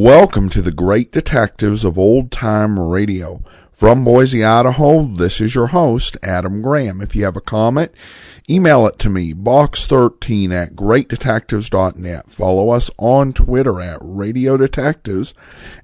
Welcome to the Great Detectives of Old Time Radio. From Boise, Idaho, this is your host, Adam Graham. If you have a comment, email it to me, box13@greatdetectives.net. Follow us on Twitter at Radio Detectives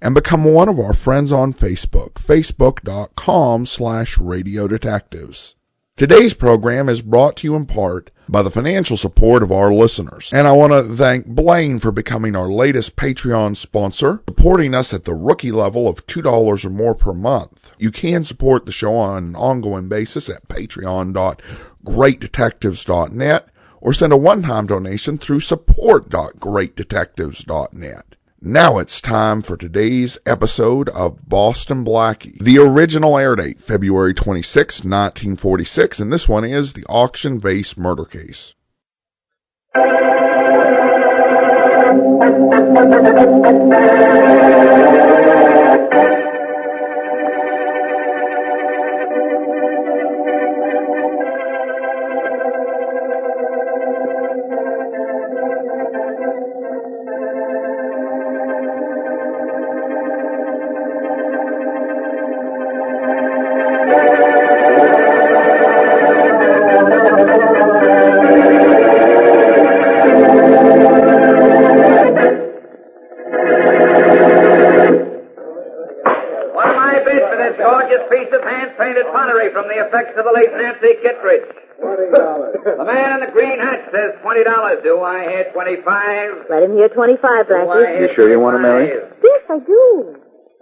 and become one of our friends on Facebook, facebook.com/Radio Detectives. Today's program is brought to you in part by the financial support of our listeners. And I want to thank Blaine for becoming our latest Patreon sponsor, supporting us at the rookie level of $2 or more per month. You can support the show on an ongoing basis at patreon.greatdetectives.net or send a one-time donation through support.greatdetectives.net. Now it's time for today's episode of Boston Blackie. The original air date, February 26, 1946, and this one is the auction Vase murder case. From the effects of the late Nancy Kittredge. $20. The man in the green hat says $20. Do I hear 25? Let him hear 25, Blackie. You sure you want to marry? Yes, I do.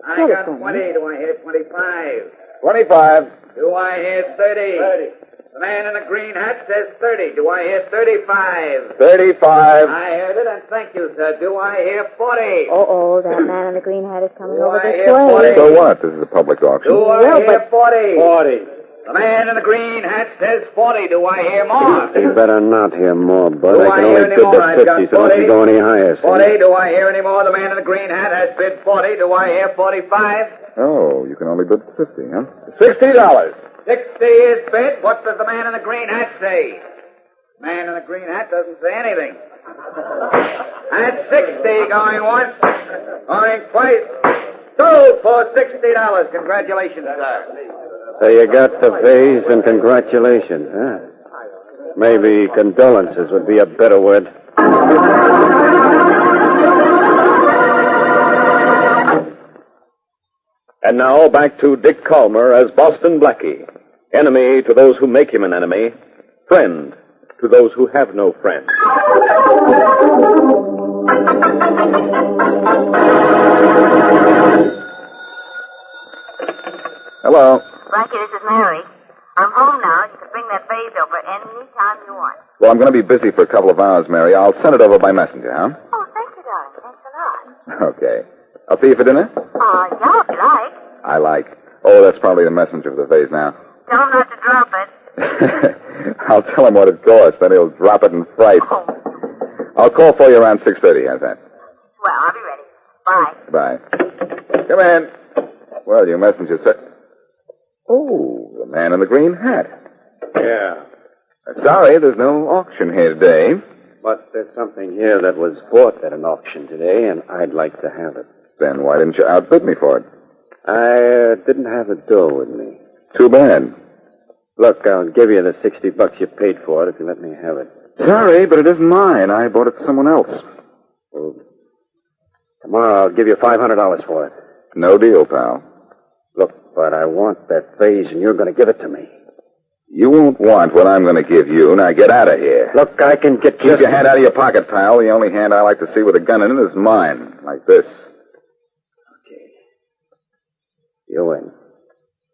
I got 20. Do I hear 25? 25. Do I hear 30? 30. The man in the green hat says 30. Do I hear 35? 35. I heard it, and thank you, sir. Do I hear 40? Oh, that man in the green hat is coming over this hear way. 40? So what? This is a public auction. Do I hear 40? 40. The man in the green hat says 40. Do I hear more? You better not hear more, bud. Do I can I only hear bid any more? the I've 50, got so don't you go any higher. 40. Do I hear any more? The man in the green hat has bid 40. Do I hear 45? Oh, you can only bid 50, huh? $60. 60 is bid. What does the man in the green hat say? The man in the green hat doesn't say anything. At 60, going once, going twice. Sold for $60. Congratulations, sir. So you got the vase, and congratulations, huh? Maybe condolences would be a better word. And now back to Dick Calmer as Boston Blackie. Enemy to those who make him an enemy. Friend to those who have no friend. Hello. Blackie, this is Mary. I'm home now. You can bring that vase over any time you want. Well, I'm going to be busy for a couple of hours, Mary. I'll send it over by messenger, huh? Oh, thank you, darling. Thanks a lot. Okay. I'll see you for dinner? Yeah, if you like. I like. Oh, that's probably the messenger for the vase now. Tell him not to drop it. I'll tell him what it costs, then he'll drop it in fright. Oh. I'll call for you around 6:30, how's that? Well, I'll be ready. Bye. Bye. Come in. Well, your messenger said... Oh, the man in the green hat. Yeah. Sorry, there's no auction here today. But there's something here that was bought at an auction today, and I'd like to have it. Then why didn't you outbid me for it? I didn't have the dough with me. Too bad. Look, I'll give you the $60 you paid for it if you let me have it. Sorry, but it isn't mine. I bought it for someone else. Well, tomorrow I'll give you $500 for it. No deal, pal. Look, but I want that vase, and you're going to give it to me. You won't want what I'm going to give you. Now get out of here. Look, I can get Keep your hand out of your pocket, pal. The only hand I like to see with a gun in it is mine. Like this. Okay. You win.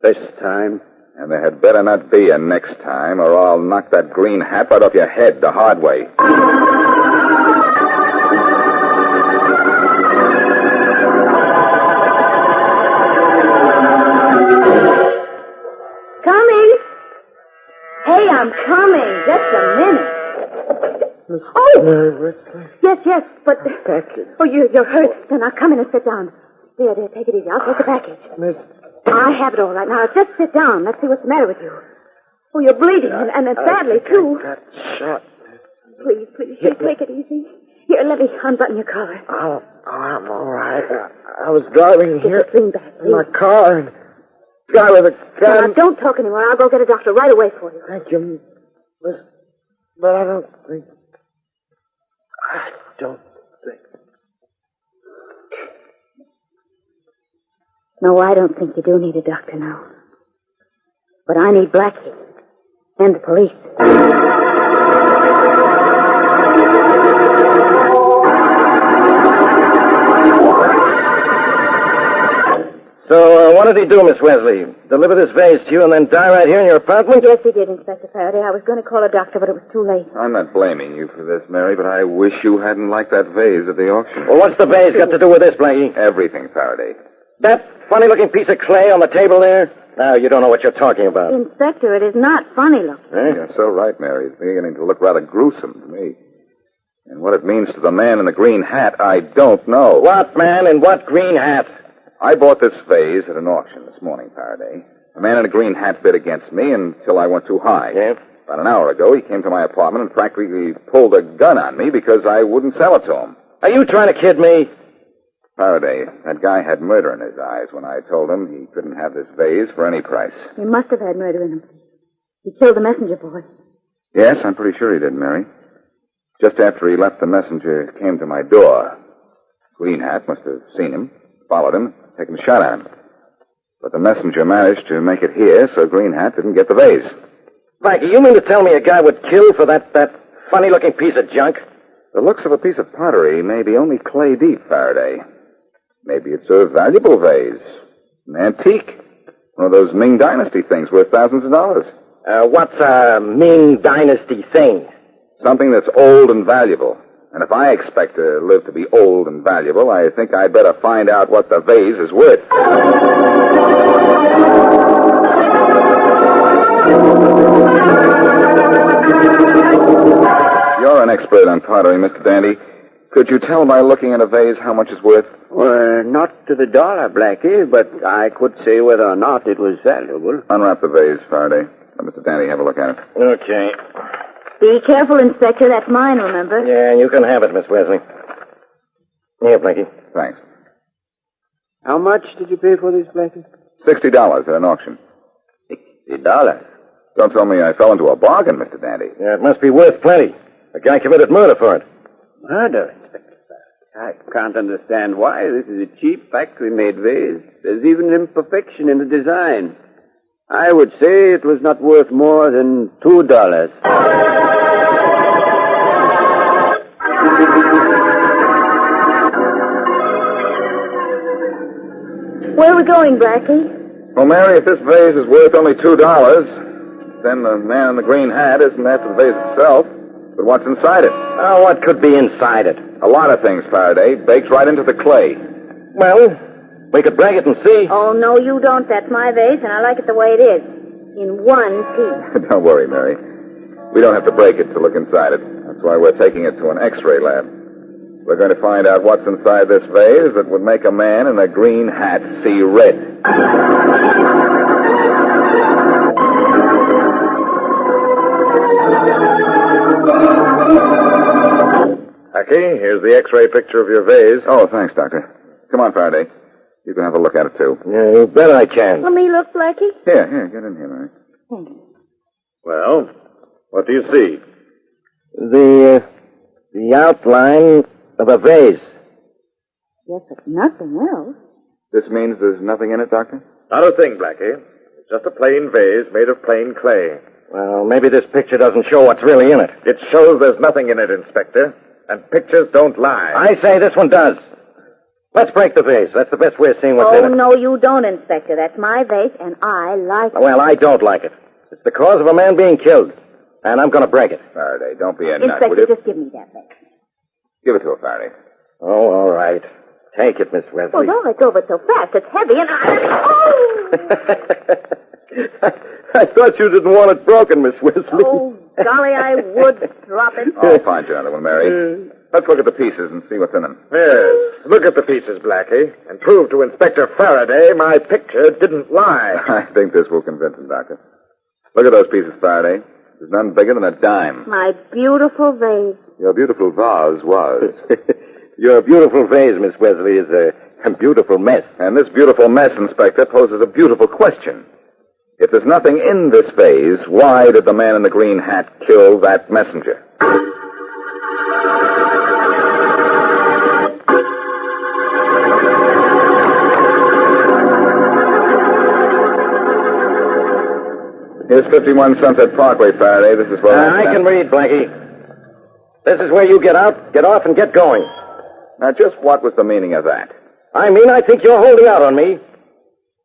This time. And there had better not be a next time, or I'll knock that green hat right off your head the hard way. Coming. Hey, I'm coming. Just a minute. Oh! Yes, but... Oh, you're hurt. Then I'll come in and sit down. There, take it easy. I'll take the package. Miss... I have it all right. Now, just sit down. Let's see what's the matter with you. Oh, you're bleeding, and badly, too. I got shot. Please, take it easy. Here, let me unbutton your collar. Oh, I'm all right. I was driving Get here the sling back, in my please. car, and the guy with a gun... Now, don't talk anymore. I'll go get a doctor right away for you. Thank you, Miss... But I don't think... No, I don't think you do need a doctor now. But I need Blackie. And the police. So, what did he do, Miss Wesley? Deliver this vase to you and then die right here in your apartment? Yes, he did, Inspector Faraday. I was going to call a doctor, but it was too late. I'm not blaming you for this, Mary, but I wish you hadn't liked that vase at the auction. Well, what's the vase got to do with this, Blackie? Everything, Faraday. That funny-looking piece of clay on the table there? Now, you don't know what you're talking about. Inspector, it is not funny looking. You're so right, Mary. It's beginning to look rather gruesome to me. And what it means to the man in the green hat, I don't know. What man in what green hat? I bought this vase at an auction this morning, Faraday. A man in a green hat bid against me until I went too high. Yeah? About an hour ago, he came to my apartment and practically pulled a gun on me because I wouldn't sell it to him. Are you trying to kid me? Faraday, that guy had murder in his eyes when I told him he couldn't have this vase for any price. He must have had murder in him. He killed the messenger boy. Yes, I'm pretty sure he did, Mary. Just after he left, the messenger came to my door. Green Hat must have seen him, followed him, taken a shot at him. But the messenger managed to make it here, so Green Hat didn't get the vase. Blackie, you mean to tell me a guy would kill for that funny-looking piece of junk? The looks of a piece of pottery may be only clay deep, Faraday. Maybe it's a valuable vase. An antique. One of those Ming Dynasty things worth thousands of dollars. What's a Ming Dynasty thing? Something that's old and valuable. And if I expect to live to be old and valuable, I think I'd better find out what the vase is worth. You're an expert on pottery, Mr. Dandy. Could you tell by looking at a vase how much it's worth? Well, not to the dollar, Blackie, but I could say whether or not it was valuable. Unwrap the vase, Faraday. Let Mr. Dandy have a look at it. Okay. Be careful, Inspector. That's mine, remember? Yeah, you can have it, Miss Wesley. Here, Blackie. Thanks. How much did you pay for this, Blackie? $60 at an auction. $60. Don't tell me I fell into a bargain, Mr. Dandy. Yeah, it must be worth plenty. The guy committed murder for it. Murder, Inspector Faraday. I can't understand why. This is a cheap factory-made vase. There's even an imperfection in the design. I would say it was not worth more than $2. Where are we going, Blackie? Well, Mary, if this vase is worth only $2, then the man in the green hat isn't after the vase itself, but what's inside it. Oh, what could be inside it? A lot of things, Faraday. Baked right into the clay. Well, we could break it and see. Oh, no, you don't. That's my vase, and I like it the way it is. In one piece. Don't worry, Mary. We don't have to break it to look inside it. That's why we're taking it to an X-ray lab. We're going to find out what's inside this vase that would make a man in a green hat see red. Blackie, here's the X-ray picture of your vase. Oh, thanks, Doctor. Come on, Faraday. You can have a look at it, too. Yeah, you bet I can. Let me look, Blackie. Here, get in here, Mary. Well, what do you see? The outline of a vase. Yes, but nothing else. This means there's nothing in it, Doctor? Not a thing, Blackie. It's just a plain vase made of plain clay. Well, maybe this picture doesn't show what's really in it. It shows there's nothing in it, Inspector. And pictures don't lie. I say this one does. Let's break the vase. That's the best way of seeing what's in Oh, it. no, you don't, Inspector. That's my vase, and I like it. Well, I don't like it. It's the cause of a man being killed. And I'm going to break it. Faraday, don't be a nut, will Inspector, you? just give me that vase. Give it to her, Faraday. Oh, all right. Take it, Miss Wesley. Well, don't let go of it so fast. It's heavy, and I thought you didn't want it broken, Miss Wesley. Oh, golly, I would drop it. Oh, fine, gentlemen, Mary. Let's look at the pieces and see what's in them. Yes. Look at the pieces, Blackie, and prove to Inspector Faraday my picture didn't lie. I think this will convince him, Doctor. Look at those pieces, Faraday. There's none bigger than a dime. My beautiful vase. Your beautiful vase was. Your beautiful vase, Miss Wesley, is a beautiful mess. And this beautiful mess, Inspector, poses a beautiful question. If there's nothing in this vase, why did the man in the green hat kill that messenger? Here's 51 Sunset Parkway, Faraday. This is where I can read, Blackie. This is where you get out, get off, and get going. Now, just what was the meaning of that? I mean, I think you're holding out on me.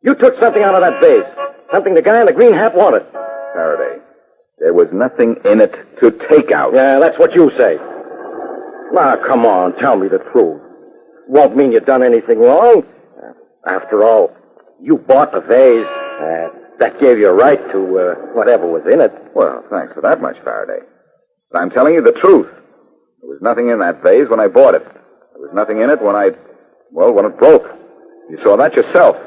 You took something out of that vase. Something the guy in the green hat wanted. Faraday, there was nothing in it to take out. Yeah, that's what you say. Now, come on, tell me the truth. Won't mean you done anything wrong. After all, you bought the vase. That gave you a right to whatever was in it. Well, thanks for that much, Faraday. But I'm telling you the truth. There was nothing in that vase when I bought it. There was nothing in it when it broke. You saw that yourself.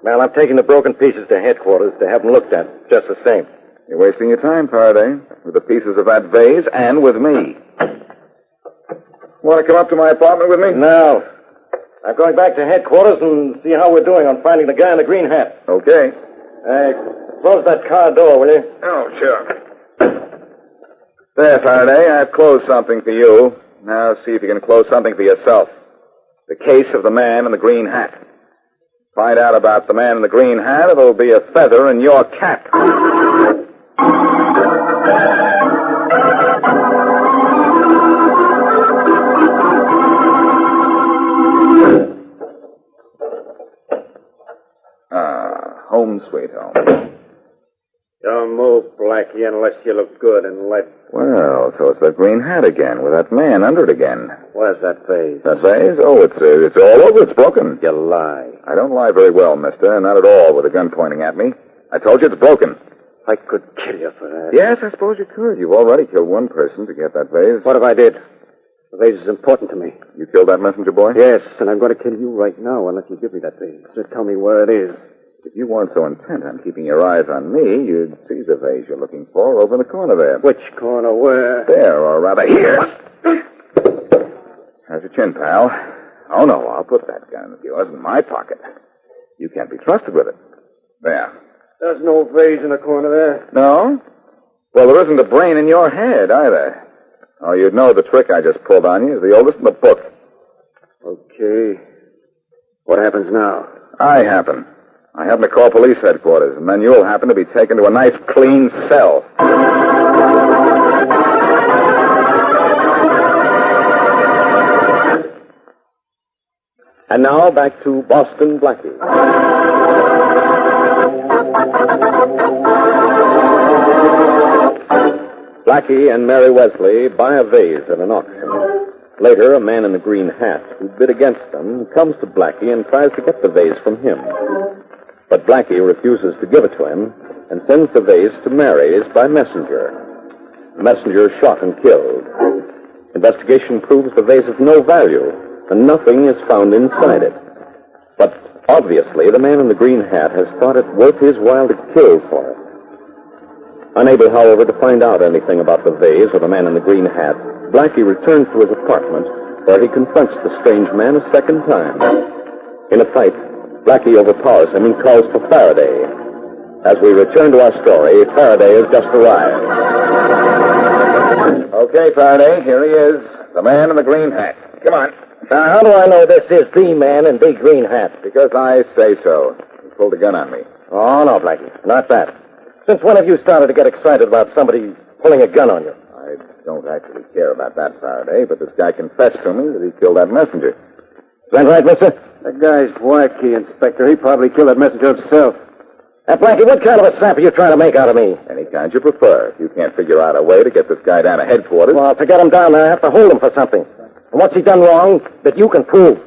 Well, I'm taking the broken pieces to headquarters to have them looked at, just the same. You're wasting your time, Faraday, with the pieces of that vase and with me. Want to come up to my apartment with me? No. I'm going back to headquarters and see how we're doing on finding the guy in the green hat. Okay. Close that car door, will you? Oh, sure. There, Faraday, I've closed something for you. Now see if you can close something for yourself. The case of the man in the green hat. Find out about the man in the green hat, it'll be a feather in your cap. Home sweet home. Don't move, Blackie, unless you look good and let... Well, so it's that green hat again, with that man under it again. Where's that vase? That vase? Oh, it's all over. It's broken. You lie. I don't lie very well, mister. Not at all with a gun pointing at me. I told you it's broken. I could kill you for that. Yes, I suppose you could. You've already killed one person to get that vase. What if I did? The vase is important to me. You killed that messenger boy? Yes, and I'm going to kill you right now unless you give me that vase. So tell me where it is. If you weren't so intent on keeping your eyes on me, you'd see the vase you're looking for over in the corner there. Which corner? Where? There, or rather here. How's your chin, pal? Oh, no, I'll put that gun of yours in my pocket. You can't be trusted with it. There. There's no vase in the corner there. No? Well, there isn't a brain in your head, either. Oh, you'd know the trick I just pulled on you is the oldest in the book. Okay. What happens now? I happen to call police headquarters, and then you'll happen to be taken to a nice, clean cell. And now back to Boston Blackie. Blackie and Mary Wesley buy a vase at an auction. Later, a man in the green hat who bid against them comes to Blackie and tries to get the vase from him. But Blackie refuses to give it to him and sends the vase to Mary's by messenger. The messenger is shot and killed. Investigation proves the vase is no value, and nothing is found inside it. But obviously, the man in the green hat has thought it worth his while to kill for it. Unable, however, to find out anything about the vase or the man in the green hat, Blackie returns to his apartment, where he confronts the strange man a second time. In a fight, Blackie overpowers him and calls for Faraday. As we return to our story, Faraday has just arrived. Okay, Faraday, here he is. The man in the green hat. Come on. Now, how do I know this is the man in the green hat? Because I say so. He pulled a gun on me. Oh, no, Blackie, not that. Since when have you started to get excited about somebody pulling a gun on you? I don't actually care about that, Faraday, but this guy confessed to me that he killed that messenger. Is that right, mister? That guy's Blackie, Inspector. He probably killed that messenger himself. Blackie, what kind of a sap are you trying to make out of me? Any kind you prefer. If you can't figure out a way to get this guy down to headquarters... Well, to get him down there, I have to hold him for something. And what's he done wrong that you can prove?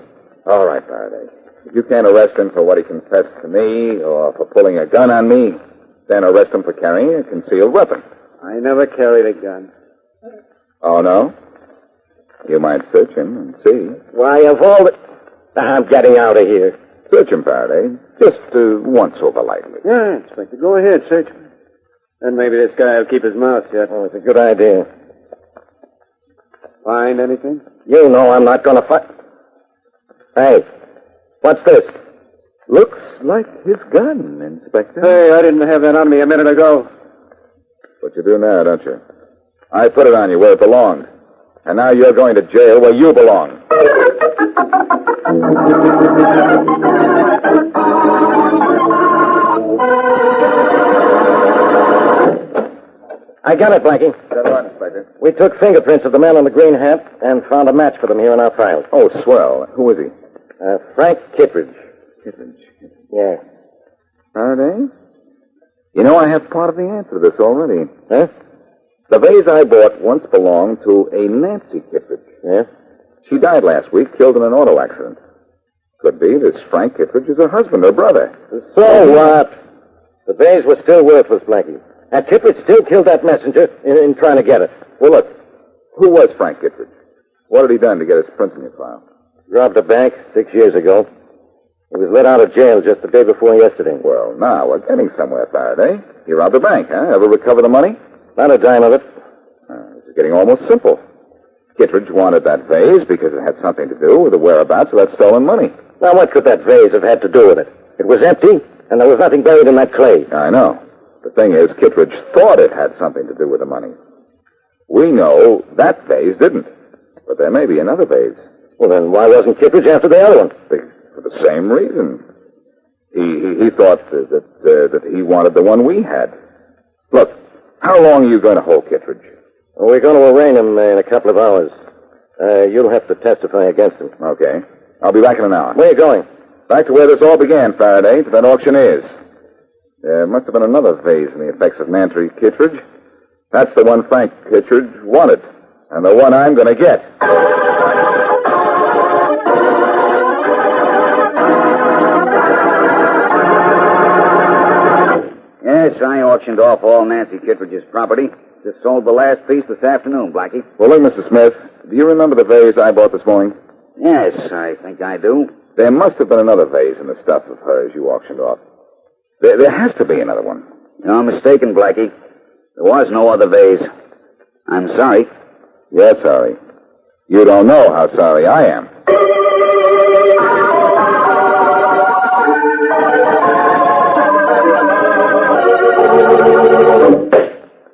All right, Faraday. If you can't arrest him for what he confessed to me or for pulling a gun on me, then arrest him for carrying a concealed weapon. I never carried a gun. Oh, no? You might search him and see. Why, of all the... I'm getting out of here. Search him, Faraday. Just once over lightly. Yeah, Inspector. Go ahead, search him. Then maybe this guy will keep his mouth shut. Oh, it's a good idea. Find anything? You know I'm not going to fight. Hey, what's this? Looks like his gun, Inspector. Hey, I didn't have that on me a minute ago. But you do now, don't you? I put it on you where it belonged. And now you're going to jail where you belong. I got it, Blackie. That's right, Inspector. We took fingerprints of the man in the green hat and found a match for them here in our files. Oh, swell. Who is he? Frank Kittredge. Kittredge. Yeah. Faraday? You know, I have part of the answer to this already. Huh? The vase I bought once belonged to a Nancy Kittredge. Yeah? She died last week, killed in an auto accident. Could be this Frank Kittredge is her husband or brother. So what? The vase was still worthless, Blackie. And Kittredge still killed that messenger in trying to get it. Well, look, who was Frank Kittredge? What had he done to get his prints in your file? Robbed a bank 6 years ago. He was let out of jail just the day before yesterday. Well, now we're getting somewhere, Faraday. He robbed a bank, huh? Ever recover the money? Not a dime of it. This is getting almost simple. Kittredge wanted that vase because it had something to do with the whereabouts of that stolen money. Now, what could that vase have had to do with it? It was empty, and there was nothing buried in that clay. I know. The thing is, Kittredge thought it had something to do with the money. We know that vase didn't. But there may be another vase. Well, then why wasn't Kittredge after the other one? For the same reason. He thought that he wanted the one we had. Look, how long are you going to hold Kittredge? Well, we're going to arraign him in a couple of hours. You'll have to testify against him. Okay. I'll be back in an hour. Where are you going? Back to where this all began, Faraday, to that auctioneer's. There must have been another vase in the effects of Nancy Kittredge. That's the one Frank Kittredge wanted, and the one I'm going to get. Yes, I auctioned off all Nancy Kittredge's property. Just sold the last piece this afternoon, Blackie. Well, look, Mr. Smith, do you remember the vase I bought this morning? Yes, I think I do. There must have been another vase in the stuff of hers you auctioned off. There has to be another one. You're mistaken, Blackie. There was no other vase. I'm sorry. You're sorry. You don't know how sorry I am.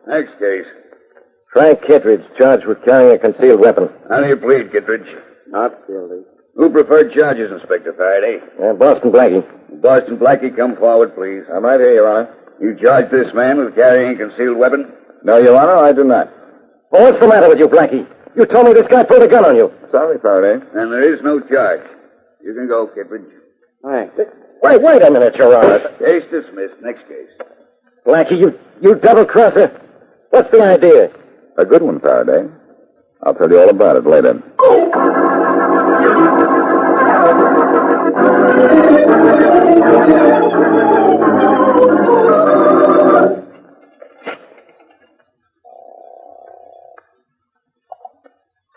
Next case. Frank Kittredge, charged with carrying a concealed weapon. How do you plead, Kittredge? Not guilty. Who preferred charges, Inspector Faraday? Boston Blackie. Boston Blackie, come forward, please. I'm right here, Your Honor. You charge this man with carrying a concealed weapon? No, Your Honor, I do not. Well, what's the matter with you, Blackie? You told me this guy pulled a gun on you. Sorry, Faraday. And there is no charge. You can go, Kittredge. Thanks. Wait a minute, Your Honor. Case dismissed. Next case. Blackie, you double-crosser. What's the idea? A good one, Faraday. I'll tell you all about it later.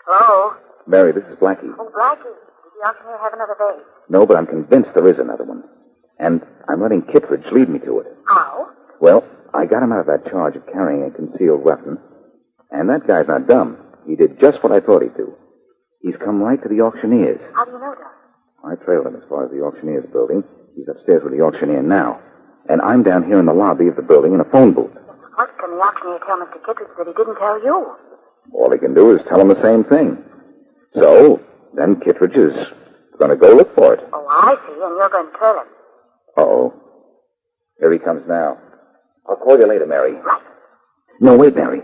Hello? Mary, this is Blackie. Oh, Blackie. Did the auctioneer have another vase? No, but I'm convinced there is another one. And I'm letting Kittredge lead me to it. How? Well, I got him out of that charge of carrying a concealed weapon. And that guy's not dumb. He did just what I thought he'd do. He's come right to the auctioneer's. How do you know that? I trailed him as far as the auctioneer's building. He's upstairs with the auctioneer now. And I'm down here in the lobby of the building in a phone booth. What can the auctioneer tell Mr. Kittredge that he didn't tell you? All he can do is tell him the same thing. So, then Kittredge is going to go look for it. Oh, I see, and you're going to tell him. Uh-oh. Here he comes now. I'll call you later, Mary. Right. No, wait, Mary.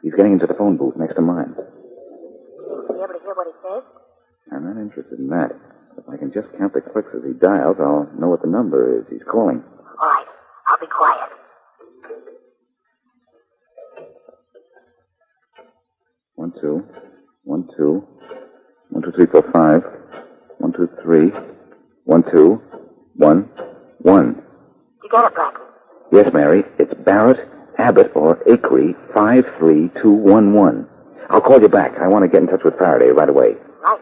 He's getting into the phone booth next to mine. Will you be able to hear what he says? I'm not interested in that. If I can just count the clicks as he dials, I'll know what the number is he's calling. All right. I'll be quiet. 1, 2, 1, 2, 1, 2, 3, 4, 5, 1, 2, 3, 1, 2, 1, 1. You got it, Blackie? Yes, Mary. It's Barrett, Abbott, or Acree, 53211. I'll call you back. I want to get in touch with Faraday right away. Right.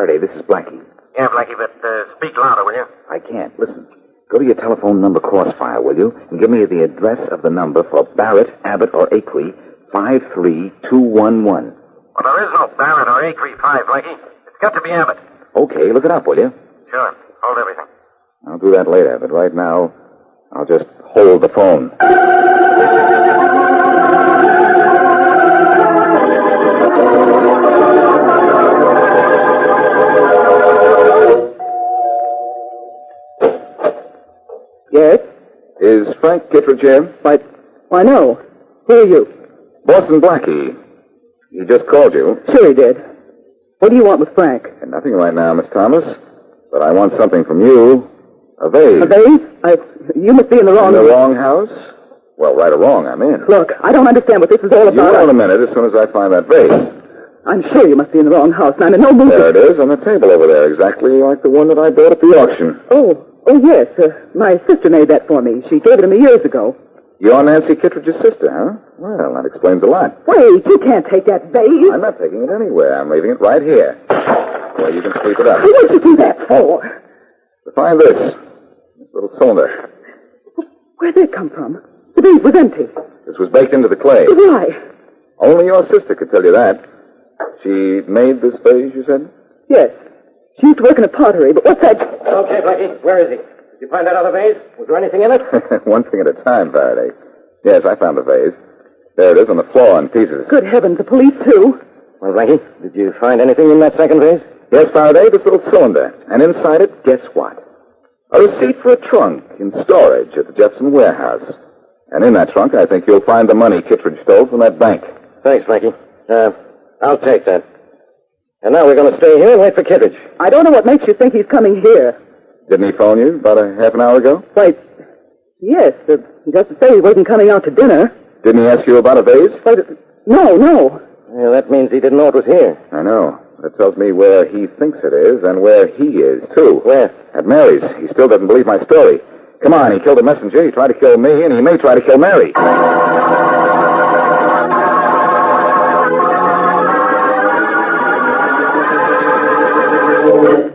Faraday, this is Blackie. Yeah, Blackie, but speak louder, will you? I can't. Listen. Go to your telephone number crossfire, will you? And give me the address of the number for Barrett, Abbott, or Acree, 53211. Well, there is no Barrett or Acree 5, Blackie. It's got to be Abbott. Okay, look it up, will you? Sure. Hold everything. I'll do that later, but right now, I'll just hold the phone. Yes? Is Frank Kittredge here? Why, no. Who are you? Boston Blackie. He just called you. Sure he did. What do you want with Frank? And nothing right now, Miss Thomas. But I want something from you. A vase. A vase? You must be in the wrong... In the wrong house? Well, right or wrong, I'm in. Look, I don't understand what this is all You about. wait a minute as soon as I find that vase. I'm sure you must be in the wrong house, and I'm in no mood There it is, on the table over there, exactly like the one that I bought at the auction. Oh, yes. My sister made that for me. She gave it to me years ago. You're Nancy Kittredge's sister, huh? Well, that explains a lot. Wait, you can't take that vase. I'm not taking it anywhere. I'm leaving it right here. Where you can sweep it up. What'd you do that for? To find this little cylinder. Where'd that come from? The vase was empty. This was baked into the clay. Why? Only your sister could tell you that. She made this vase, you said? Yes. She used to work in a pottery, but what's that? Okay, Blackie. Where is he? Did you find that other vase? Was there anything in it? One thing at a time, Faraday. Yes, I found the vase. There it is on the floor in pieces. Good heavens, the police, too. Well, Blackie, did you find anything in that second vase? Yes, Faraday, this little cylinder. And inside it, guess what? A receipt for a trunk in storage at the Jefferson warehouse. And in that trunk, I think you'll find the money Kittredge stole from that bank. Thanks, Blackie. I'll take that. And now we're going to stay here and wait for Kittredge. I don't know what makes you think he's coming here. Didn't he phone you about a half an hour ago? Why, yes, he doesn't say he wasn't coming out to dinner. Didn't he ask you about a vase? No. Well, that means he didn't know it was here. I know. That tells me where he thinks it is and where he is, too. Where? At Mary's. He still doesn't believe my story. Come on, he killed a messenger, he tried to kill me, and he may try to kill Mary.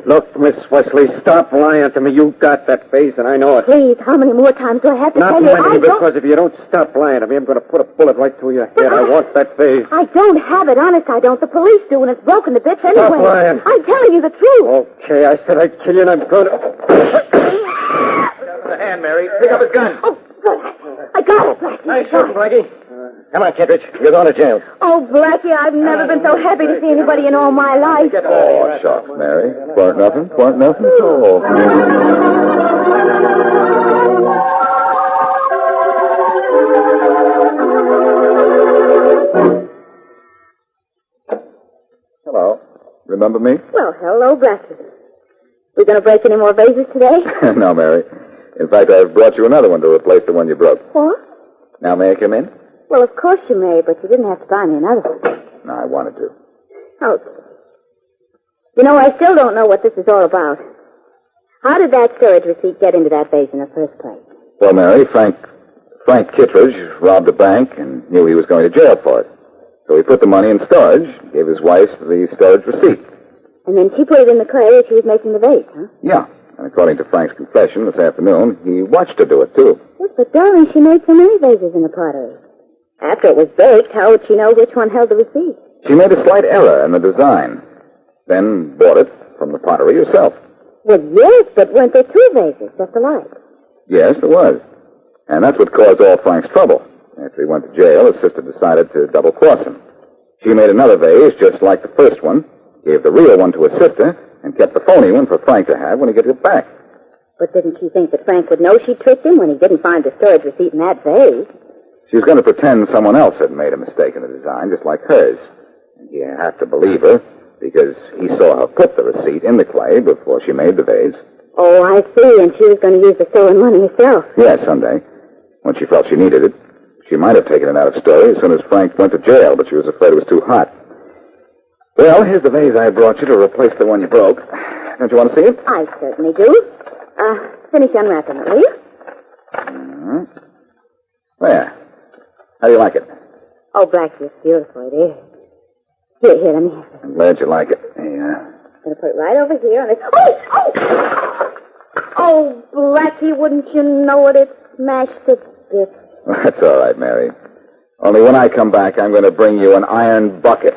Look, Miss Wesley, stop lying to me. You got that vase, and I know it. Please, how many more times do I have to Not tell you? many, because if you don't stop lying to me, I'm going to put a bullet right through your head. I want that vase. I don't have it, honest, I don't. The police do, and it's broken to bits anyway. Stop lying. I'm telling you the truth. Okay, I said I'd kill you, and I'm going to... the hand, Mary. Pick up his gun. Oh, good. I got it, Blackie. Nice shooting, Blackie. Come on, Kittredge. You're going to jail. Oh, Blackie, I've never been so happy to see anybody in all my life. Oh, shucks, Mary. Weren't nothing. Oh. Hello. Remember me? Well, hello, Blackie. We going to break any more vases today? No, Mary. In fact, I've brought you another one to replace the one you broke. What? Now, may I come in? Well, of course you may, but you didn't have to buy me another one. No, I wanted to. Oh. You know, I still don't know what this is all about. How did that storage receipt get into that vase in the first place? Well, Mary, Frank Kittredge robbed a bank and knew he was going to jail for it. So he put the money in storage, gave his wife the storage receipt. And then she put it in the clay as she was making the vase, huh? Yeah. And according to Frank's confession this afternoon, he watched her do it, too. Yes, but darling, she made so many vases in the pottery. After it was baked, how would she know which one held the receipt? She made a slight error in the design, then bought it from the pottery herself. Well, yes, but weren't there two vases just alike? Yes, there was. And that's what caused all Frank's trouble. After he went to jail, his sister decided to double-cross him. She made another vase just like the first one, gave the real one to his sister, and kept the phony one for Frank to have when he gets it back. But didn't she think that Frank would know she tricked him when he didn't find the storage receipt in that vase? She was going to pretend someone else had made a mistake in the design, just like hers. And you have to believe her, because he saw her put the receipt in the clay before she made the vase. Oh, I see, and she was going to use the stolen money herself. Yes, someday, when she felt she needed it. She might have taken it out of storage as soon as Frank went to jail, but she was afraid it was too hot. Well, here's the vase I brought you to replace the one you broke. Don't you want to see it? I certainly do. Finish unwrapping it, will you? Mm-hmm. There. How do you like it? Oh, Blackie, it's beautiful, it is. Here, let me have it. I'm glad you like it. Hey, going to put it right over here on this... Oh, Blackie, wouldn't you know it? It smashed to bits. That's all right, Mary. Only when I come back, I'm going to bring you an iron bucket.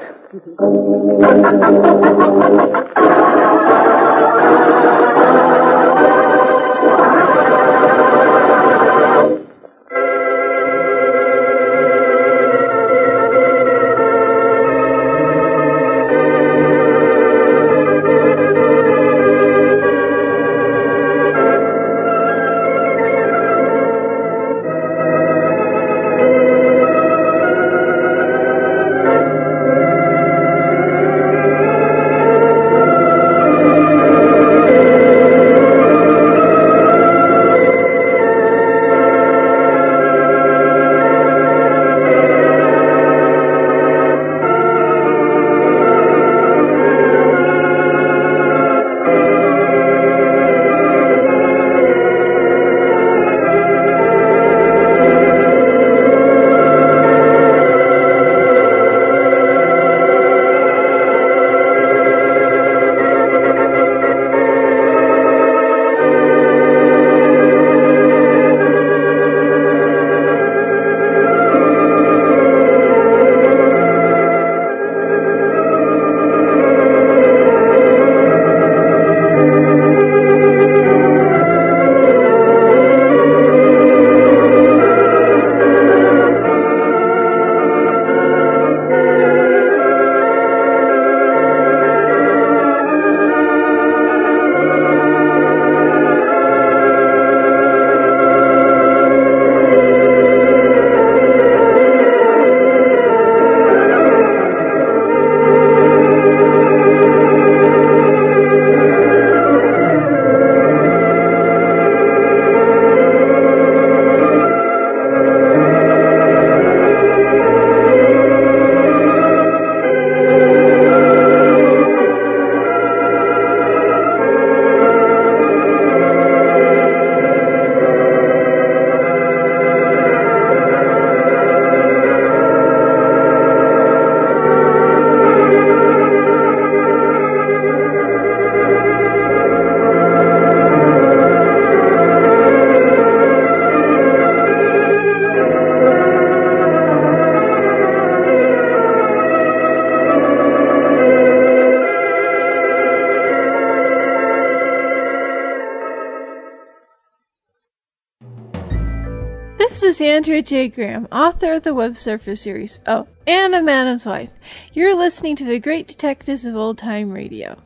This is Andrea J. Graham, author of the Web Surfer series. Oh, and a Madam's Wife. You're listening to the Great Detectives of Old Time Radio.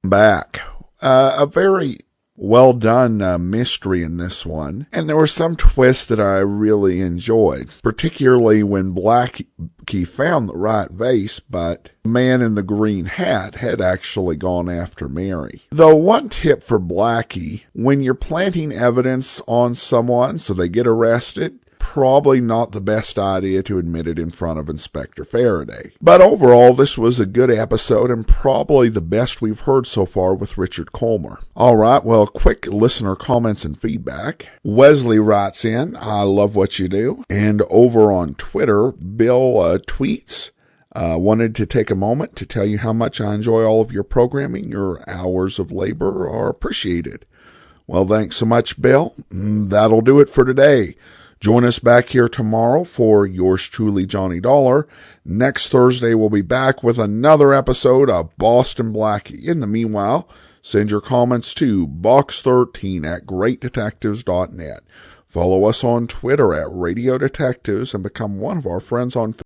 Back. A very well done mystery in this one, and there were some twists that I really enjoyed, particularly when Blackie found the right vase, but the man in the green hat had actually gone after Mary. Though one tip for Blackie, when you're planting evidence on someone so they get arrested, probably not the best idea to admit it in front of Inspector Faraday. But overall, this was a good episode and probably the best we've heard so far with Richard Colmer. All right, well, quick listener comments and feedback. Wesley writes in, I love what you do. And over on Twitter, Bill tweets, wanted to take a moment to tell you how much I enjoy all of your programming. Your hours of labor are appreciated. Well, thanks so much, Bill. That'll do it for today. Join us back here tomorrow for yours truly, Johnny Dollar. Next Thursday, we'll be back with another episode of Boston Blackie. In the meanwhile, send your comments to box13@greatdetectives.net. Follow us on Twitter @Radio Detectives and become one of our friends on Facebook.